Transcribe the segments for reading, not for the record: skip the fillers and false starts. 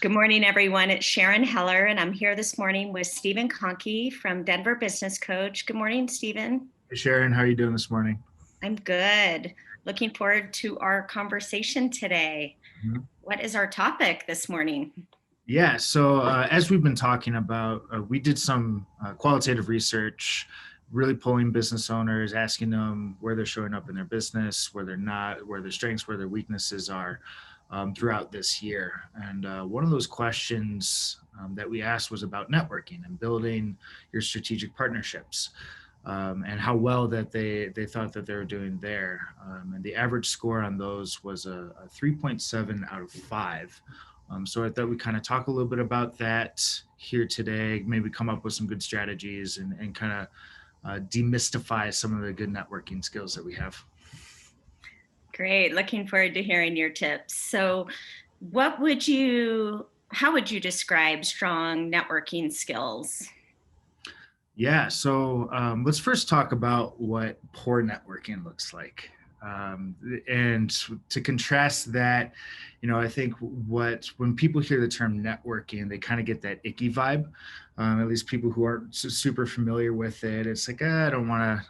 Good morning, everyone. It's Sharon Heller, and I'm here this morning with Stephen Conkey from Denver Business Coach. Good morning, Stephen. Hey Sharon, how are you doing this morning? I'm good. Looking forward to our conversation today. Mhm. What is our topic this morning? Yeah, as we've been talking about, we did some qualitative research, really pulling business owners, asking them where they're showing up in their business, where they're not, where their strengths, where their weaknesses are throughout this year. And one of those questions that we asked was about networking and building your strategic partnerships. And how well that they thought that they were doing there. And the average score on those was a 3.7 out of 5. So I thought we kind of talk a little bit about that here today, maybe come up with some good strategies and kind of demystify some of the good networking skills that we have. Great. Looking forward to hearing your tips. So, how would you describe strong networking skills? Yeah, so let's first talk about what poor networking looks like. And to contrast that, I think when people hear the term networking, they kind of get that icky vibe. At least people who aren't super familiar with it, it's like, I don't want to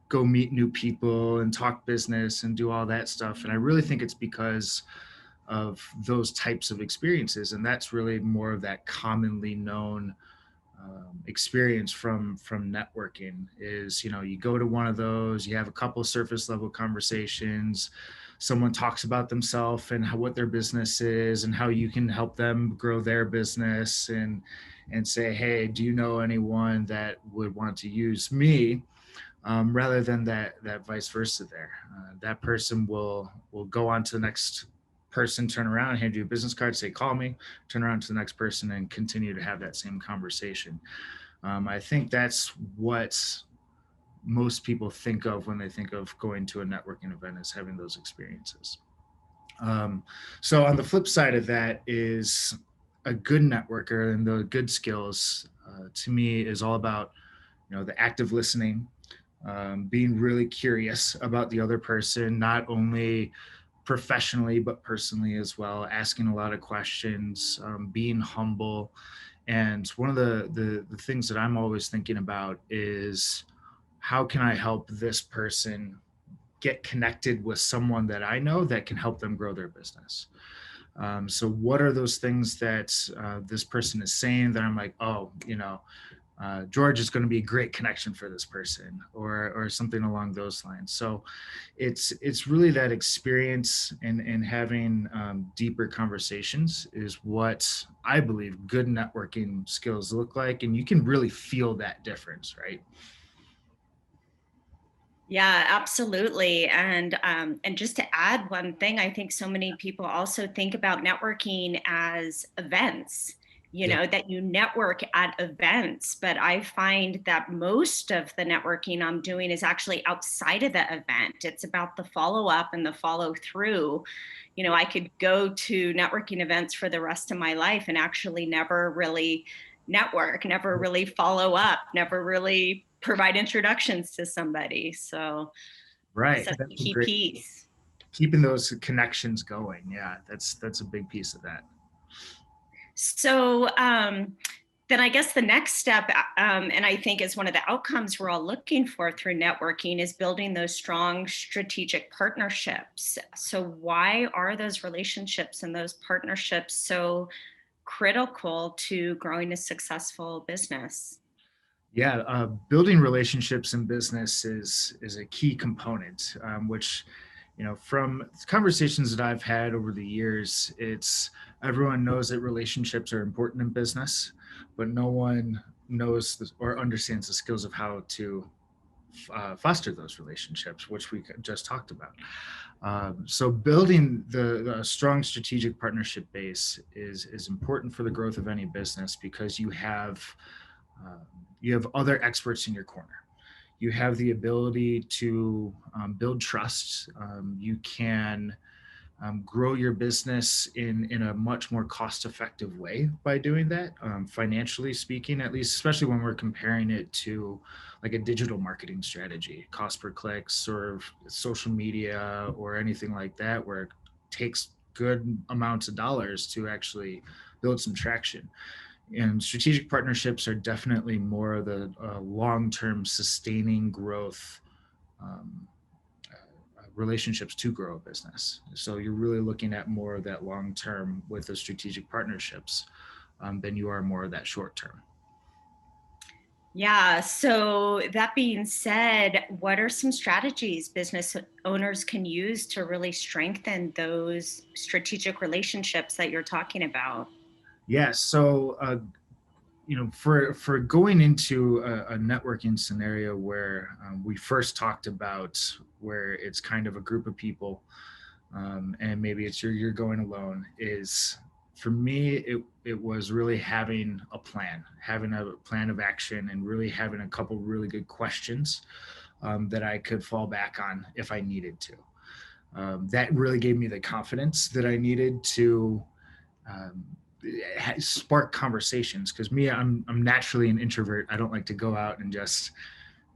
go meet new people and talk business and do all that stuff. And I really think it's because of those types of experiences. And that's really more of that commonly known experience from networking is you go to one of those, you have a couple surface level conversations, someone talks about themselves and what their business is and how you can help them grow their business and say, hey, do you know anyone that would want to use me, rather than that vice versa there. That person will go on to the next person, turn around, hand you a business card, say, call me, turn around to the next person and continue to have that same conversation. I think that's what most people think of when they think of going to a networking event, is having those experiences. So on the flip side of that is a good networker, and the good skills to me is all about the active listening, being really curious about the other person, not only professionally but personally as well, asking a lot of questions, being humble. And one of the things that I'm always thinking about is, how can I help this person get connected with someone that I know that can help them grow their business? So what are those things that this person is saying that I'm like, oh, George is going to be a great connection for this person, or something along those lines. So it's really that experience and having deeper conversations is what I believe good networking skills look like, and you can really feel that difference, right? Yeah, absolutely. And just to add one thing, I think so many people also think about networking as events, Yeah. that you network at events. But I find that most of the networking I'm doing is actually outside of the event. It's about the follow up and the follow through. I could go to networking events for the rest of my life and actually never really network, never really follow up, never really provide introductions to somebody. So Right, such a that's a key great, piece. keeping those connections going. Yeah, that's a big piece of that. So then I guess the next step, and I think is one of the outcomes we're all looking for through networking, is building those strong strategic partnerships. So why are those relationships and those partnerships so critical to growing a successful business? Yeah, building relationships in business is a key component, which, from conversations that I've had over the years, it's everyone knows that relationships are important in business, but no one knows or understands the skills of how to foster those relationships, which we just talked about. So building the strong strategic partnership base is important for the growth of any business, because uh, you have other experts in your corner. You have the ability to build trust. You can grow your business in a much more cost effective way by doing that, financially speaking, at least, especially when we're comparing it to like a digital marketing strategy, cost per clicks, or social media or anything like that, where it takes good amounts of dollars to actually build some traction. And strategic partnerships are definitely more of the long-term sustaining growth um, relationships to grow a business. So you're really looking at more of that long-term with the strategic partnerships than you are more of that short-term. Yeah. So that being said, what are some strategies business owners can use to really strengthen those strategic relationships that you're talking about? Yeah. So for going into a networking scenario where we first talked about where it's kind of a group of people, and maybe it's you're going alone, is for me it was really having a plan of action, and really having a couple really good questions that I could fall back on if I needed to. That really gave me the confidence that I needed to um, spark conversations, because I'm naturally an introvert. I don't like to go out and just,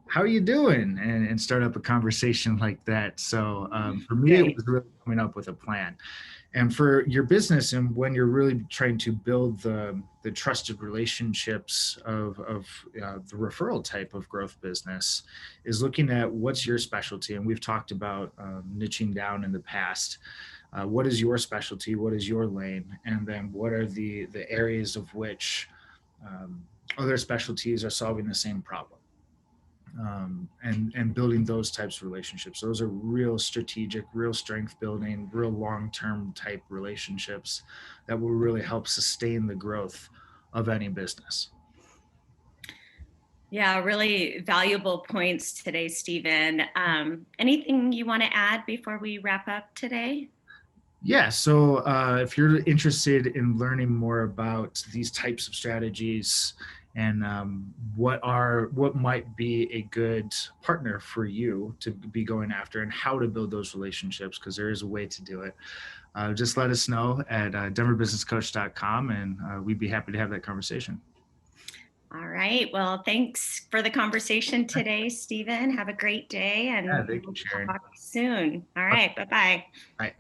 how are you doing, and start up a conversation like that. So for me it Right. was really coming up with a plan. And for your business, and when you're really trying to build the trusted relationships of the referral type of growth business, is looking at what's your specialty. And we've talked about niching down in the past. What is your specialty? What is your lane? And then what are the areas of which um, other specialties are solving the same problem? And building those types of relationships. Those are real strategic, real strength building, real long-term type relationships that will really help sustain the growth of any business. Yeah, really valuable points today, Stephen. Anything you want to add before we wrap up today? Yeah, so if you're interested in learning more about these types of strategies, and what might be a good partner for you to be going after, and how to build those relationships, because there is a way to do it, just let us know at denverbusinesscoach.com, and we'd be happy to have that conversation. All right. Well, thanks for the conversation today, Stephen. Have a great day, Yeah, and thank you, we'll Sharon. talk soon. All right. Bye bye. Bye.